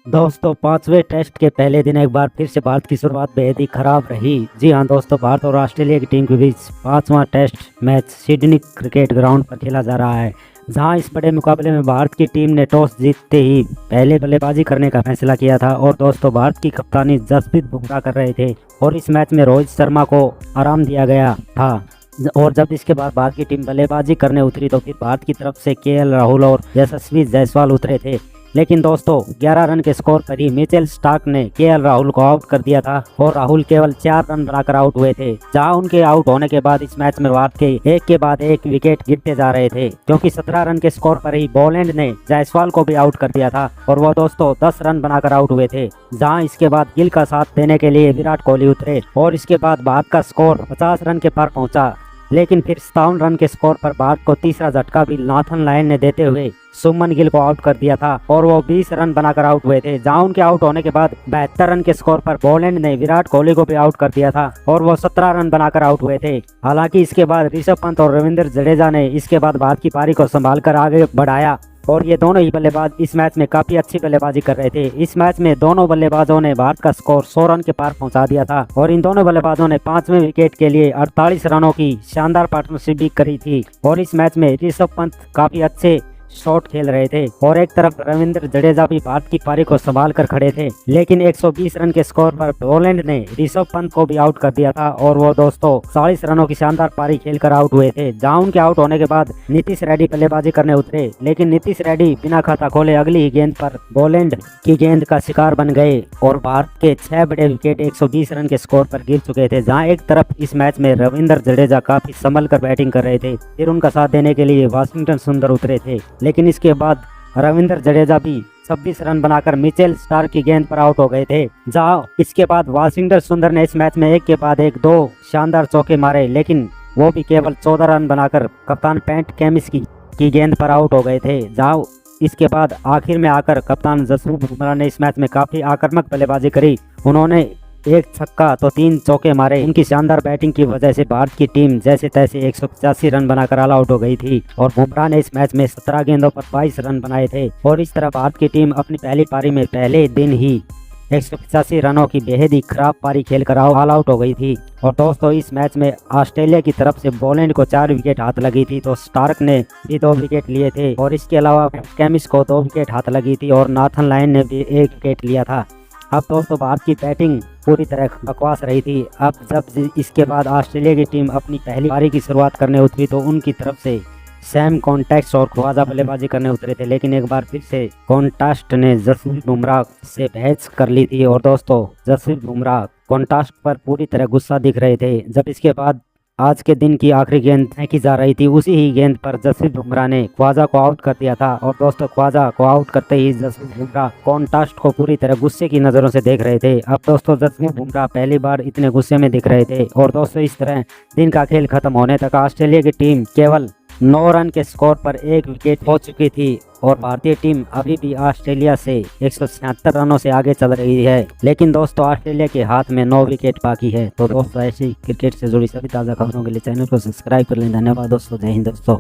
दोस्तों, पांचवें टेस्ट के पहले दिन एक बार फिर से भारत की शुरुआत बेहद ही खराब रही। जी हां दोस्तों, भारत और ऑस्ट्रेलिया की टीम के बीच पांचवा test match Sydney cricket ground पर खेला जा रहा है, जहां इस बड़े मुकाबले में भारत की टीम ने टॉस जीतते ही पहले बल्लेबाजी करने का फैसला किया था। और दोस्तों, भारत की कप्तानी जसप्रीत बुमराह कर रहे थे और इस मैच में रोहित शर्मा को आराम दिया गया था। और जब इसके बाद भारत की टीम बल्लेबाजी करने उतरी तो फिर भारत की तरफ से केएल राहुल और यशस्वी जायसवाल उतरे थे। लेकिन दोस्तों, 11 रन के स्कोर पर ही मिचेल स्टार्क ने केएल राहुल को आउट कर दिया था और राहुल केवल 4 रन बनाकर आउट हुए थे। जहां उनके आउट होने के बाद इस मैच में भारत के एक के बाद एक विकेट गिरते जा रहे थे, क्योंकि 17 रन के स्कोर पर ही बॉलैंड ने जायसवाल को भी आउट कर दिया था और वो दोस्तों 10 रन बनाकर आउट हुए थे। जहां इसके बाद गिल का साथ देने के लिए विराट कोहली उतरे और इसके बाद भारत का स्कोर 50 रन के पार पहुंचा। लेकिन फिर 57 रन के स्कोर पर भारत को तीसरा झटका भी नाथन लायन ने देते हुए सुमन गिल को आउट कर दिया था और वो 20 रन बनाकर आउट हुए थे। जहां उनके आउट होने के बाद 72 रन के स्कोर पर बॉलैंड ने विराट कोहली को भी आउट कर दिया था और वो 17 रन बनाकर आउट हुए थे। हालांकि इसके बाद ऋषभ पंत और रविंद्र जडेजा ने इसके बाद भारत की पारी को संभालकर आगे बढ़ाया और ये दोनों ही बल्लेबाज इस मैच में काफी अच्छी बल्लेबाजी कर रहे थे। इस मैच में दोनों बल्लेबाजों ने भारत का स्कोर 100 रन के पार पहुंचा दिया था और इन दोनों बल्लेबाजों ने 5वें विकेट के लिए 48 रनों की शानदार पार्टनरशिप भी करी थी। और इस मैच में ऋषभ पंत काफी अच्छे शॉट खेल रहे थे और एक तरफ रविंद्र जडेजा भी भारत की पारी को संभाल कर खड़े थे। लेकिन 120 रन के स्कोर पर बॉलैंड ने ऋषभ पंत को भी आउट कर दिया था और वो दोस्तों 40 रनों की शानदार पारी खेलकर आउट हुए थे। जहां उनके आउट होने के बाद नीतीश रेड्डी बल्लेबाजी करने उतरे, लेकिन नीतीश रेड्डी बिना खाता खोले अगली ही गेंद पर बॉलैंड की गेंद का शिकार बन गए और भारत के 6 बड़े विकेट 120 रन के स्कोर पर गिर चुके थे। जहां एक तरफ इस मैच में रविंद्र जडेजा काफी संभल कर बैटिंग कर रहे थे, फिर उनका साथ देने के लिए वाशिंगटन सुंदर उतरे थे। लेकिन इसके बाद रविंद्र जडेजा भी 26 रन बनाकर मिचेल स्टार्क की गेंद पर आउट हो गए थे। जहां इसके बाद वाशिंगटन सुंदर ने इस मैच में एक के बाद एक 2 शानदार चौके मारे, लेकिन वो भी केवल 14 रन बनाकर कप्तान पैट कमिंस की गेंद पर आउट हो गए थे। जहां इसके बाद आखिर में आकर कप्तान जसप्रीत बुमराह ने इस मैच में काफी आक्रामक बल्लेबाजी करी। उन्होंने एक छक्का तो 3 चौके मारे। उनकी शानदार बैटिंग की वजह से भारत की टीम जैसे तैसे 185 रन बनाकर ऑल आउट हो गई थी और बुमराह ने इस मैच में 17 गेंदों पर 22 रन बनाए थे। और इस तरह भारत की टीम अपनी पहली पारी में पहले दिन ही 185 रनों की बेहद ही खराब पारी खेलकर ऑल आउट हो गई थी। और दोस्तों, इस मैच में ऑस्ट्रेलिया की तरफ से बॉलैंड को 4 विकेट हाथ लगी थी, तो स्टार्क ने भी 2 विकेट लिए थे और इसके अलावा कमिंस को 2 विकेट हाथ लगी थी और नाथन लायन ने भी 1 विकेट लिया था। अब दोस्तों, भारत की बैटिंग पूरी तरह बकवास रही थी। अब जब इसके बाद ऑस्ट्रेलिया की टीम अपनी पहली पारी की शुरुआत करने उतरी तो उनकी तरफ से सैम कॉन्टेस्ट और ख्वाजा बल्लेबाजी करने उतरे थे, लेकिन एक बार फिर से कॉन्टेस्ट ने जसप्रीत बुमराह से बहस कर ली थी और दोस्तों, जसप्रीत बुमराह कॉन्टेस्ट पर पूरी तरह गुस्सा दिख रहे थे। जब इसके बाद आज के दिन की आखिरी गेंद फेंकी जा रही थी, उसी ही गेंद पर जसप्रीत बुमराह ने ख्वाजा को आउट कर दिया था और दोस्तों, ख्वाजा को आउट करते ही जसप्रीत बुमराह कॉन्टेस्ट को पूरी तरह गुस्से की नज़रों से देख रहे थे। अब दोस्तों, जसप्रीत बुमराह पहली बार इतने गुस्से में दिख रहे थे और दोस्तों, इस तरह दिन का खेल खत्म होने तक ऑस्ट्रेलिया की टीम केवल 9 रन के स्कोर पर 1 विकेट हो चुकी थी और भारतीय टीम अभी भी ऑस्ट्रेलिया से 176 रनों से आगे चल रही है। लेकिन दोस्तों, ऑस्ट्रेलिया के हाथ में 9 विकेट बाकी है। तो दोस्तों, ऐसी क्रिकेट से जुड़ी सभी ताज़ा खबरों के लिए चैनल को सब्सक्राइब कर लें। धन्यवाद दोस्तों। जय हिंद दोस्तों।